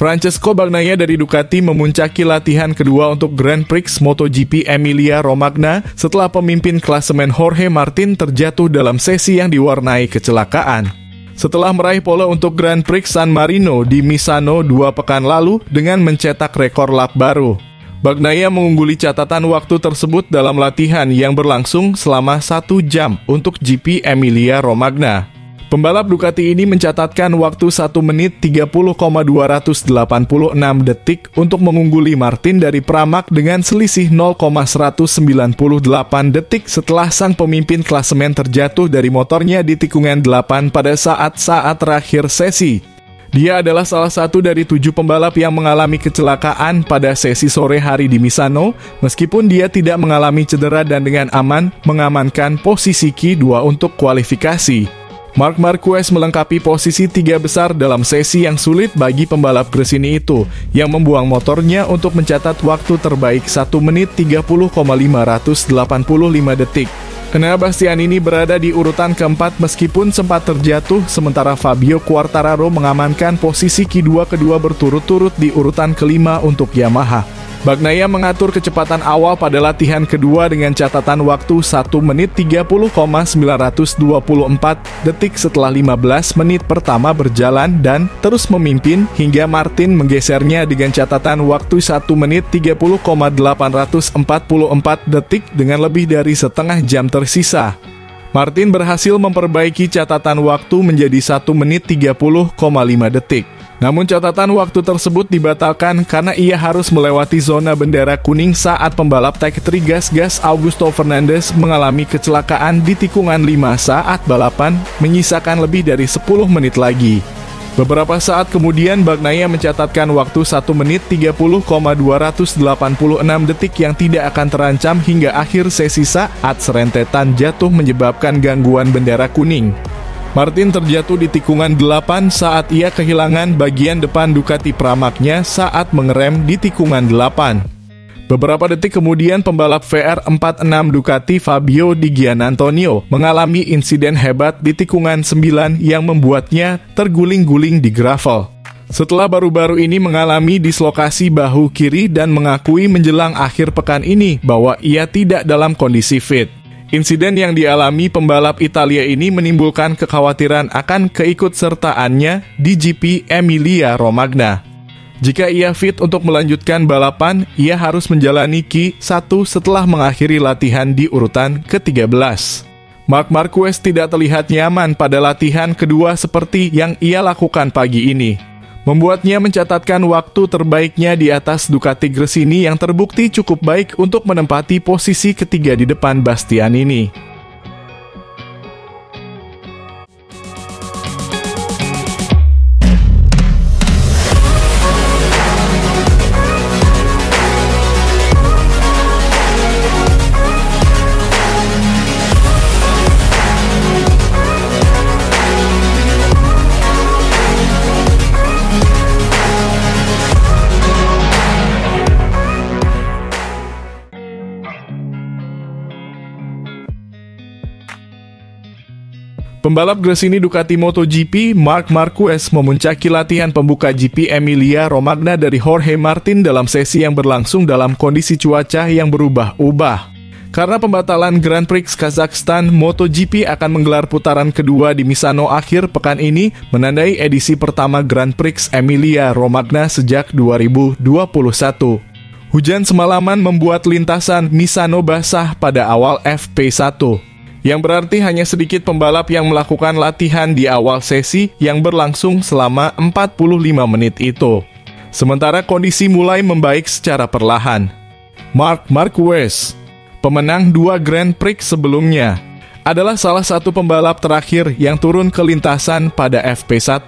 Francesco Bagnaia dari Ducati memuncaki latihan kedua untuk Grand Prix MotoGP Emilia-Romagna setelah pemimpin klasemen Jorge Martin terjatuh dalam sesi yang diwarnai kecelakaan. Setelah meraih pole untuk Grand Prix San Marino di Misano 2 pekan lalu dengan mencetak rekor lap baru, Bagnaia mengungguli catatan waktu tersebut dalam latihan yang berlangsung selama 1 jam untuk GP Emilia-Romagna. Pembalap Ducati ini mencatatkan waktu 1 menit 30,286 detik untuk mengungguli Martin dari Pramac dengan selisih 0,198 detik setelah sang pemimpin klasemen terjatuh dari motornya di tikungan 8 pada saat-saat terakhir sesi. Dia adalah salah satu dari 7 pembalap yang mengalami kecelakaan pada sesi sore hari di Misano, meskipun dia tidak mengalami cedera dan dengan aman mengamankan posisi Q2 untuk kualifikasi. Marc Marquez melengkapi posisi 3 besar dalam sesi yang sulit bagi pembalap Gresini itu, yang membuang motornya untuk mencatat waktu terbaik 1 menit 30,585 detik. Enea Bastianini berada di urutan keempat meskipun sempat terjatuh, sementara Fabio Quartararo mengamankan posisi Q2 kedua berturut-turut di urutan kelima untuk Yamaha. Bagnaia mengatur kecepatan awal pada latihan kedua dengan catatan waktu 1 menit 30,924 detik setelah 15 menit pertama berjalan dan terus memimpin hingga Martin menggesernya dengan catatan waktu 1 menit 30,844 detik dengan lebih dari setengah jam tersisa. Martin berhasil memperbaiki catatan waktu menjadi 1 menit 30,5 detik. Namun catatan waktu tersebut dibatalkan karena ia harus melewati zona bendera kuning saat pembalap Tech 3 Gas Augusto Fernandes mengalami kecelakaan di tikungan 5 saat balapan, menyisakan lebih dari 10 menit lagi. Beberapa saat kemudian Bagnaia mencatatkan waktu 1 menit 30,286 detik yang tidak akan terancam hingga akhir sesi saat serentetan jatuh menyebabkan gangguan bendera kuning. Martin terjatuh di tikungan 8 saat ia kehilangan bagian depan Ducati Pramac-nya saat mengerem di tikungan 8. Beberapa detik kemudian pembalap VR46 Ducati Fabio Di Giannantonio mengalami insiden hebat di tikungan 9 yang membuatnya terguling-guling di gravel. Setelah baru-baru ini mengalami dislokasi bahu kiri dan mengakui menjelang akhir pekan ini bahwa ia tidak dalam kondisi fit. Insiden yang dialami pembalap Italia ini menimbulkan kekhawatiran akan keikutsertaannya di GP Emilia-Romagna. Jika ia fit untuk melanjutkan balapan, ia harus menjalani Q1 setelah mengakhiri latihan di urutan ke-13. Marc Marquez tidak terlihat nyaman pada latihan kedua seperti yang ia lakukan pagi ini, membuatnya mencatatkan waktu terbaiknya di atas Ducati Gresini yang terbukti cukup baik untuk menempati posisi ketiga di depan Bastianini. Pembalap Gresini Ducati MotoGP Marc Marquez memuncaki latihan pembuka GP Emilia-Romagna dari Jorge Martin dalam sesi yang berlangsung dalam kondisi cuaca yang berubah-ubah. Karena pembatalan Grand Prix Kazakhstan, MotoGP akan menggelar putaran kedua di Misano akhir pekan ini, menandai edisi pertama Grand Prix Emilia-Romagna sejak 2021. Hujan semalaman membuat lintasan Misano basah pada awal FP1. Yang berarti hanya sedikit pembalap yang melakukan latihan di awal sesi yang berlangsung selama 45 menit itu. Sementara kondisi mulai membaik secara perlahan. Marc Marquez, pemenang 2 Grand Prix sebelumnya, adalah salah satu pembalap terakhir yang turun ke lintasan pada FP1.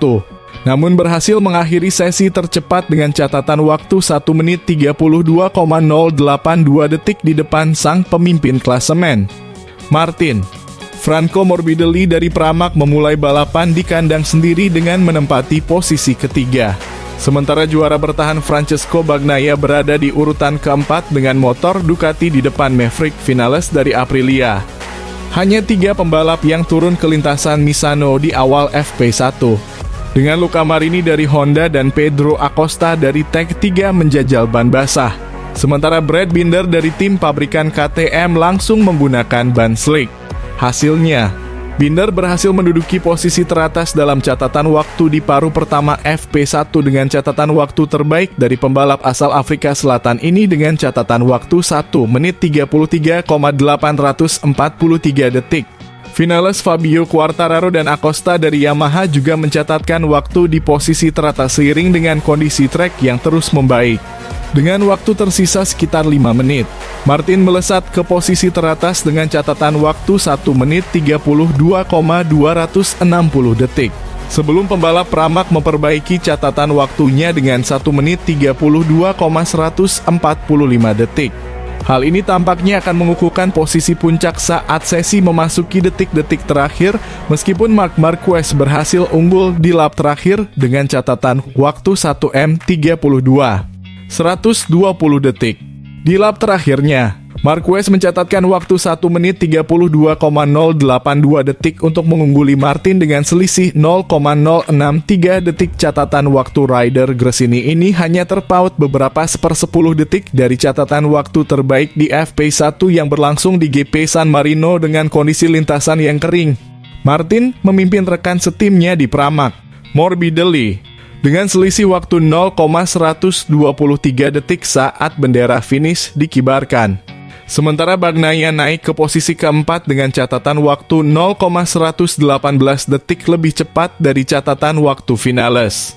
Namun berhasil mengakhiri sesi tercepat dengan catatan waktu 1 menit 32,082 detik di depan sang pemimpin klasemen. Martin, Franco Morbidelli dari Pramac memulai balapan di kandang sendiri dengan menempati posisi ketiga. Sementara juara bertahan Francesco Bagnaia berada di urutan keempat dengan motor Ducati di depan Maverick Vinales dari Aprilia. Hanya 3 pembalap yang turun ke lintasan Misano di awal FP1. Dengan Luca Marini dari Honda dan Pedro Acosta dari Tech 3 menjajal ban basah. Sementara Brad Binder dari tim pabrikan KTM langsung menggunakan ban slick. Hasilnya, Binder berhasil menduduki posisi teratas dalam catatan waktu di paruh pertama FP1 dengan catatan waktu terbaik dari pembalap asal Afrika Selatan ini dengan catatan waktu 1 menit 33,843 detik. Finalis Fabio Quartararo dan Acosta dari Yamaha juga mencatatkan waktu di posisi teratas seiring dengan kondisi trek yang terus membaik. Dengan waktu tersisa sekitar 5 menit, Martin melesat ke posisi teratas dengan catatan waktu 1 menit 32,260 detik. Sebelum pembalap Pramac memperbaiki catatan waktunya dengan 1 menit 32,145 detik. Hal ini tampaknya akan mengukuhkan posisi puncak saat sesi memasuki detik-detik terakhir, meskipun Marc Marquez berhasil unggul di lap terakhir dengan catatan waktu 1:32.120 detik. Di lap terakhirnya, Marquez mencatatkan waktu 1 menit 32,082 detik untuk mengungguli Martin dengan selisih 0,063 detik. Catatan waktu rider Gresini ini hanya terpaut beberapa 1/10 detik dari catatan waktu terbaik di FP1 yang berlangsung di GP San Marino dengan kondisi lintasan yang kering. Martin memimpin rekan setimnya di Pramac, Morbidelli, dengan selisih waktu 0,123 detik saat bendera finish dikibarkan. Sementara Bagnaia naik ke posisi keempat dengan catatan waktu 0,118 detik lebih cepat dari catatan waktu finalis.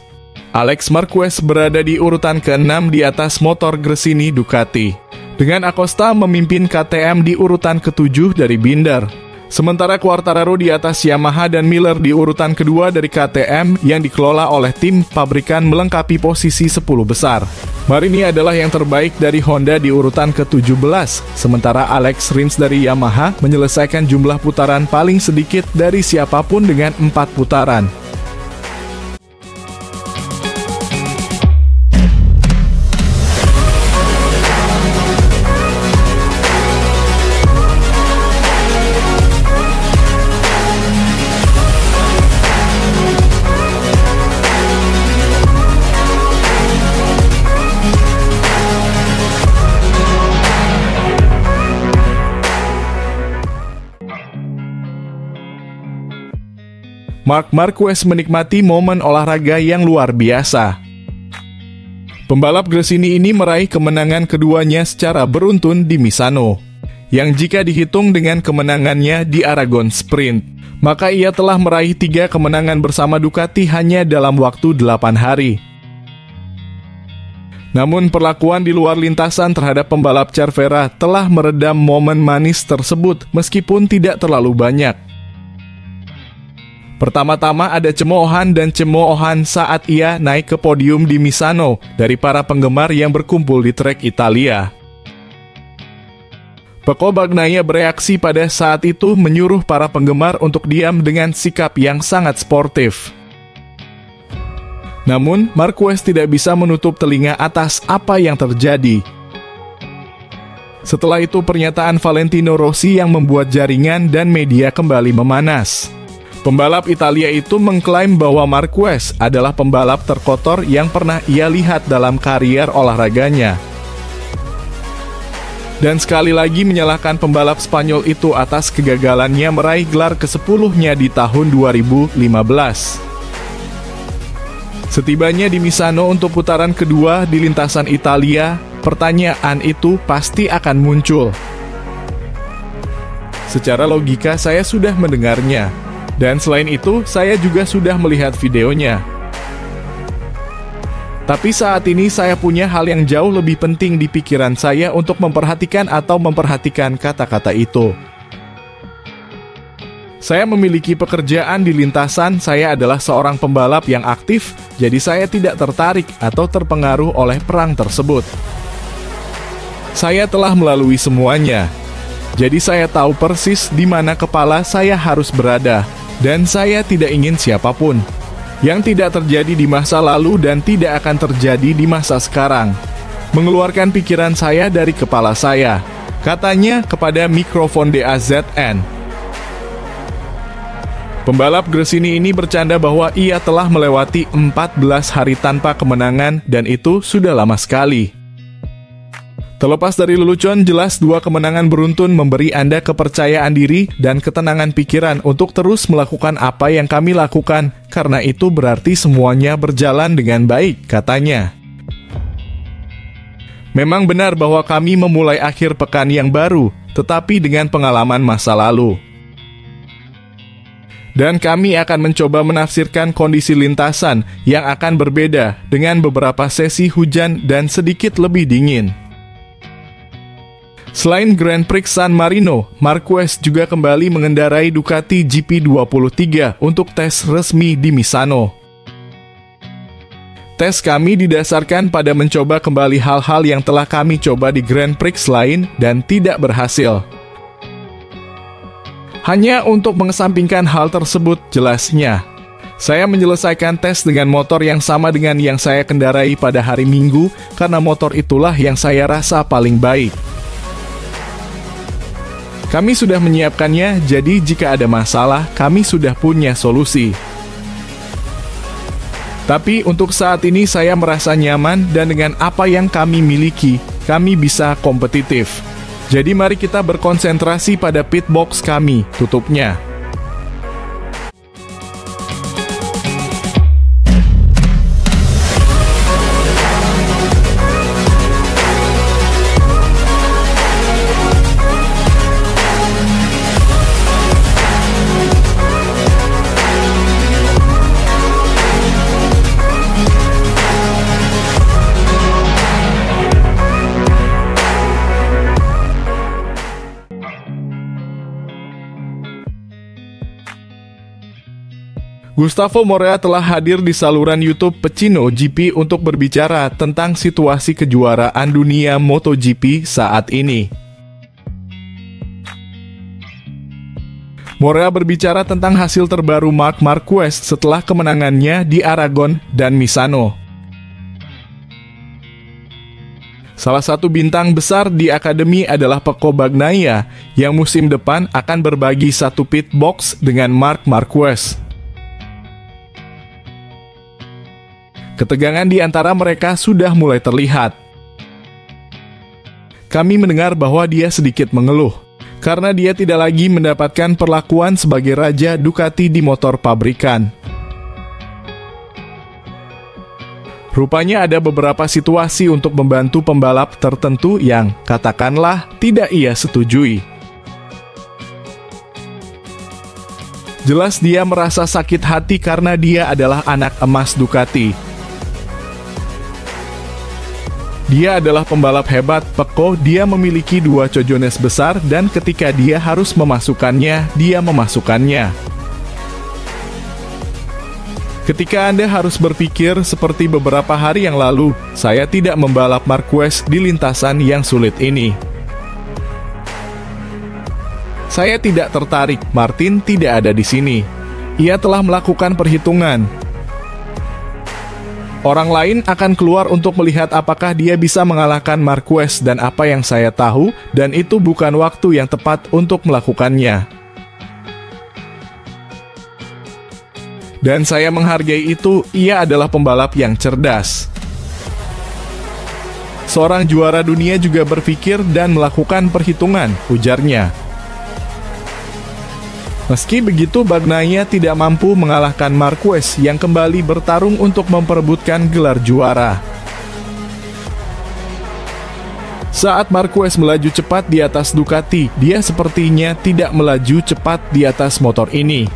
Alex Marquez berada di urutan ke-6 di atas motor Gresini Ducati, dengan Acosta memimpin KTM di urutan ke-7 dari Binder. Sementara Quartararo di atas Yamaha dan Miller di urutan kedua dari KTM yang dikelola oleh tim pabrikan melengkapi posisi 10 besar. Marini adalah yang terbaik dari Honda di urutan ke-17, sementara Alex Rins dari Yamaha menyelesaikan jumlah putaran paling sedikit dari siapapun dengan 4 putaran. Marc Marquez menikmati momen olahraga yang luar biasa. Pembalap Gresini ini meraih kemenangan keduanya secara beruntun di Misano, yang jika dihitung dengan kemenangannya di Aragon Sprint, maka ia telah meraih 3 kemenangan bersama Ducati hanya dalam waktu 8 hari. Namun perlakuan di luar lintasan terhadap pembalap Cervera telah meredam momen manis tersebut meskipun tidak terlalu banyak. Pertama-tama ada cemoohan dan cemoohan saat ia naik ke podium di Misano dari para penggemar yang berkumpul di trek Italia. Pecco Bagnaia bereaksi pada saat itu menyuruh para penggemar untuk diam dengan sikap yang sangat sportif. Namun, Marquez tidak bisa menutup telinga atas apa yang terjadi. Setelah itu pernyataan Valentino Rossi yang membuat jaringan dan media kembali memanas. Pembalap Italia itu mengklaim bahwa Marquez adalah pembalap terkotor yang pernah ia lihat dalam karier olahraganya. Dan sekali lagi menyalahkan pembalap Spanyol itu atas kegagalannya meraih gelar ke-10-nya di tahun 2015. Setibanya di Misano untuk putaran kedua di lintasan Italia, pertanyaan itu pasti akan muncul. Secara logika saya sudah mendengarnya. Dan selain itu, saya juga sudah melihat videonya. Tapi saat ini saya punya hal yang jauh lebih penting di pikiran saya untuk memperhatikan kata-kata itu. Saya memiliki pekerjaan di lintasan, saya adalah seorang pembalap yang aktif, jadi saya tidak tertarik atau terpengaruh oleh perang tersebut. Saya telah melalui semuanya. Jadi saya tahu persis di mana kepala saya harus berada. Dan saya tidak ingin siapapun yang tidak terjadi di masa lalu dan tidak akan terjadi di masa sekarang mengeluarkan pikiran saya dari kepala saya, katanya kepada mikrofon DAZN. Pembalap Gresini ini bercanda bahwa ia telah melewati 14 hari tanpa kemenangan dan itu sudah lama sekali. Terlepas dari lelucon, jelas 2 kemenangan beruntun memberi Anda kepercayaan diri dan ketenangan pikiran untuk terus melakukan apa yang kami lakukan, karena itu berarti semuanya berjalan dengan baik, katanya. Memang benar bahwa kami memulai akhir pekan yang baru, tetapi dengan pengalaman masa lalu. Dan kami akan mencoba menafsirkan kondisi lintasan yang akan berbeda dengan beberapa sesi hujan dan sedikit lebih dingin. Selain Grand Prix San Marino, Marquez juga kembali mengendarai Ducati GP23 untuk tes resmi di Misano. Tes kami didasarkan pada mencoba kembali hal-hal yang telah kami coba di Grand Prix lain dan tidak berhasil. Hanya untuk mengesampingkan hal tersebut, jelasnya. Saya menyelesaikan tes dengan motor yang sama dengan yang saya kendarai pada hari Minggu, karena motor itulah yang saya rasa paling baik. Kami sudah menyiapkannya, jadi jika ada masalah, kami sudah punya solusi. Tapi untuk saat ini saya merasa nyaman dan dengan apa yang kami miliki, kami bisa kompetitif. Jadi mari kita berkonsentrasi pada pitbox kami, tutupnya. Gustavo Morea telah hadir di saluran YouTube Pecino GP untuk berbicara tentang situasi kejuaraan dunia MotoGP saat ini. Morea berbicara tentang hasil terbaru Marc Marquez setelah kemenangannya di Aragon dan Misano. Salah satu bintang besar di akademi adalah Pecco Bagnaia yang musim depan akan berbagi satu pit box dengan Marc Marquez. Ketegangan di antara mereka sudah mulai terlihat. Kami mendengar bahwa dia sedikit mengeluh, karena dia tidak lagi mendapatkan perlakuan sebagai raja Ducati di motor pabrikan. Rupanya ada beberapa situasi untuk membantu pembalap tertentu yang, katakanlah, tidak ia setujui. Jelas dia merasa sakit hati karena dia adalah anak emas Ducati. Dia adalah pembalap hebat, Pecco. Dia memiliki 2 cojones besar dan ketika dia harus memasukkannya, dia memasukkannya. Ketika Anda harus berpikir seperti beberapa hari yang lalu, saya tidak membalap Marquez di lintasan yang sulit ini. Saya tidak tertarik, Martin tidak ada di sini. Ia telah melakukan perhitungan. Orang lain akan keluar untuk melihat apakah dia bisa mengalahkan Marquez dan apa yang saya tahu, dan itu bukan waktu yang tepat untuk melakukannya. Dan saya menghargai itu, ia adalah pembalap yang cerdas. Seorang juara dunia juga berpikir dan melakukan perhitungan, ujarnya. Meski begitu, Bagnaia tidak mampu mengalahkan Marquez yang kembali bertarung untuk memperebutkan gelar juara. Saat Marquez melaju cepat di atas Ducati, dia sepertinya tidak melaju cepat di atas motor ini.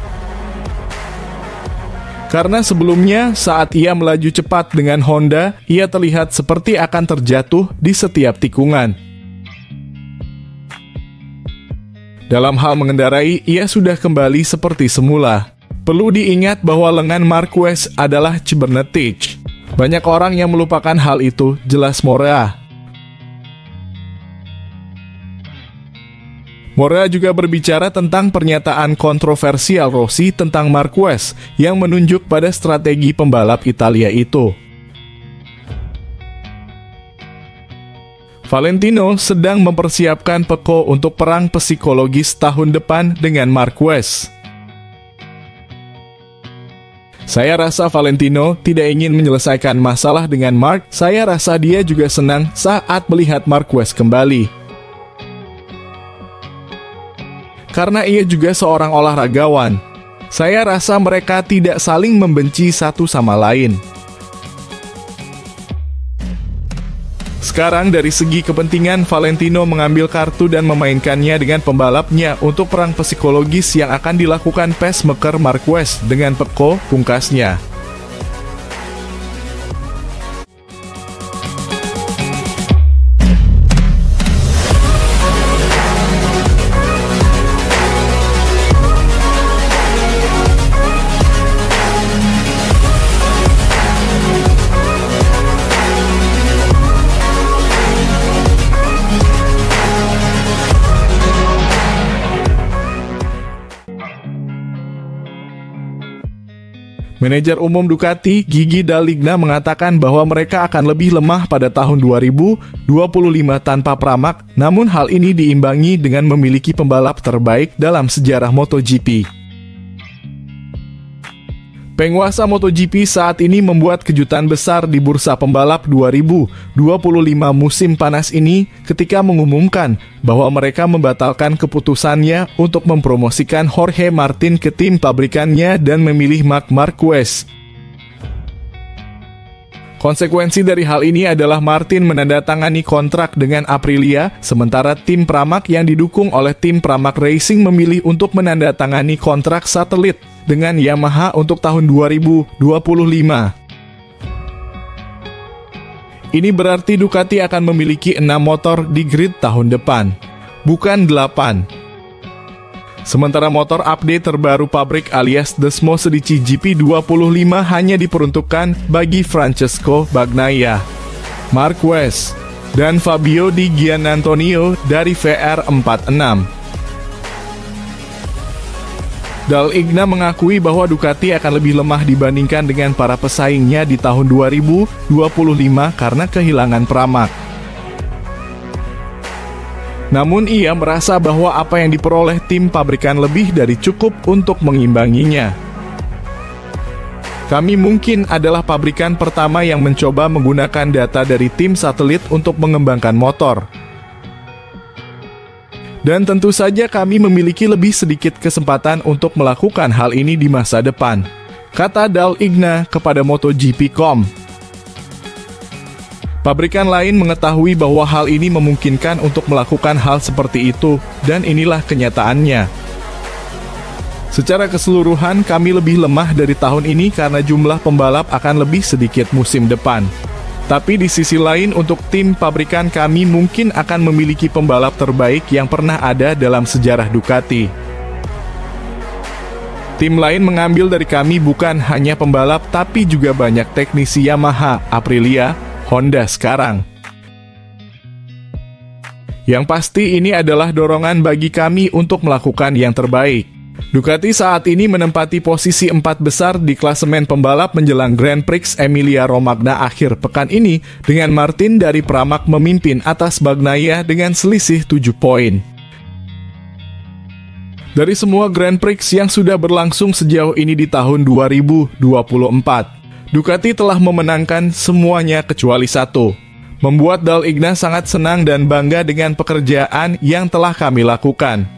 Karena sebelumnya, saat ia melaju cepat dengan Honda, ia terlihat seperti akan terjatuh di setiap tikungan. Dalam hal mengendarai, ia sudah kembali seperti semula. Perlu diingat bahwa lengan Marquez adalah cybernetic. Banyak orang yang melupakan hal itu, jelas Morea. Morea juga berbicara tentang pernyataan kontroversial Rossi tentang Marquez yang menunjuk pada strategi pembalap Italia itu. Valentino sedang mempersiapkan Pecco untuk perang psikologis tahun depan dengan Marquez. Saya rasa Valentino tidak ingin menyelesaikan masalah dengan Mark. Saya rasa dia juga senang saat melihat Marquez kembali. Karena ia juga seorang olahragawan. Saya rasa mereka tidak saling membenci satu sama lain. Sekarang dari segi kepentingan, Valentino mengambil kartu dan memainkannya dengan pembalapnya untuk perang psikologis yang akan dilakukan pacemaker Marquez dengan Pecco, pungkasnya. Manajer umum Ducati, Gigi Dall'Igna, mengatakan bahwa mereka akan lebih lemah pada tahun 2025 tanpa Pramac, namun hal ini diimbangi dengan memiliki pembalap terbaik dalam sejarah MotoGP. Penguasa MotoGP saat ini membuat kejutan besar di bursa pembalap 2025 musim panas ini ketika mengumumkan bahwa mereka membatalkan keputusannya untuk mempromosikan Jorge Martin ke tim pabrikannya dan memilih Marc Marquez. Konsekuensi dari hal ini adalah Martin menandatangani kontrak dengan Aprilia, sementara tim Pramac yang didukung oleh tim Pramac Racing memilih untuk menandatangani kontrak satelit dengan Yamaha untuk tahun 2025. Ini berarti Ducati akan memiliki 6 motor di grid tahun depan, bukan 8. Sementara motor update terbaru pabrik alias Desmos di GP25 hanya diperuntukkan bagi Francesco Bagnaia, Marquez, dan Fabio Di Giannantonio dari VR46. Dall'Igna mengakui bahwa Ducati akan lebih lemah dibandingkan dengan para pesaingnya di tahun 2025 karena kehilangan Pramac. Namun ia merasa bahwa apa yang diperoleh tim pabrikan lebih dari cukup untuk mengimbanginya. Kami mungkin adalah pabrikan pertama yang mencoba menggunakan data dari tim satelit untuk mengembangkan motor. Dan tentu saja kami memiliki lebih sedikit kesempatan untuk melakukan hal ini di masa depan, kata Dall'Igna kepada MotoGP.com. Pabrikan lain mengetahui bahwa hal ini memungkinkan untuk melakukan hal seperti itu, dan inilah kenyataannya. Secara keseluruhan, kami lebih lemah dari tahun ini karena jumlah pembalap akan lebih sedikit musim depan. Tapi di sisi lain, untuk tim pabrikan kami mungkin akan memiliki pembalap terbaik yang pernah ada dalam sejarah Ducati. Tim lain mengambil dari kami bukan hanya pembalap, tapi juga banyak teknisi Yamaha, Aprilia, Honda sekarang. Yang pasti ini adalah dorongan bagi kami untuk melakukan yang terbaik. Ducati saat ini menempati posisi 4 besar di klasemen pembalap menjelang Grand Prix Emilia-Romagna akhir pekan ini, dengan Martin dari Pramac memimpin atas Bagnaia dengan selisih 7 poin. Dari semua Grand Prix yang sudah berlangsung sejauh ini di tahun 2024, Ducati telah memenangkan semuanya kecuali satu, membuat Dall'Igna sangat senang dan bangga dengan pekerjaan yang telah kami lakukan.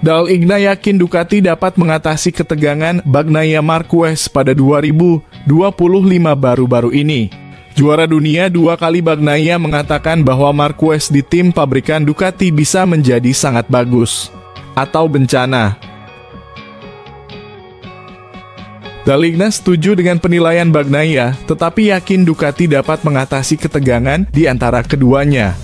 Dall'Igna yakin Ducati dapat mengatasi ketegangan Bagnaia Marquez pada 2025 baru-baru ini. Juara dunia 2 kali Bagnaia mengatakan bahwa Marquez di tim pabrikan Ducati bisa menjadi sangat bagus, atau bencana. Dall'Igna setuju dengan penilaian Bagnaia, tetapi yakin Ducati dapat mengatasi ketegangan di antara keduanya.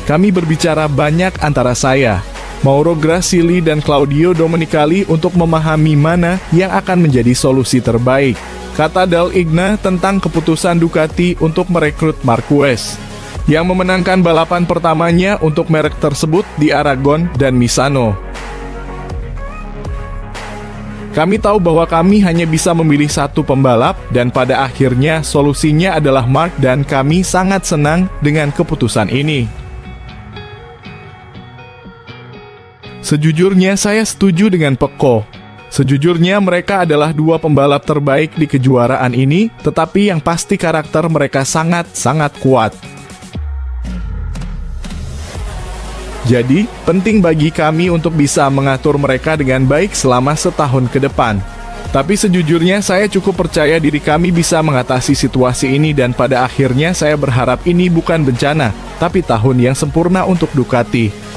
Kami berbicara banyak antara saya, Mauro Gracili dan Claudio Domenicali untuk memahami mana yang akan menjadi solusi terbaik, kata Dall'Igna tentang keputusan Ducati untuk merekrut Marquez, yang memenangkan balapan pertamanya untuk merek tersebut di Aragon dan Misano. Kami tahu bahwa kami hanya bisa memilih satu pembalap, dan pada akhirnya solusinya adalah Marc, dan kami sangat senang dengan keputusan ini. Sejujurnya saya setuju dengan Pecco. Sejujurnya mereka adalah dua pembalap terbaik di kejuaraan ini, tetapi yang pasti karakter mereka sangat-sangat kuat. Jadi, penting bagi kami untuk bisa mengatur mereka dengan baik selama setahun ke depan. Tapi sejujurnya saya cukup percaya diri kami bisa mengatasi situasi ini dan pada akhirnya saya berharap ini bukan bencana, tapi tahun yang sempurna untuk Ducati.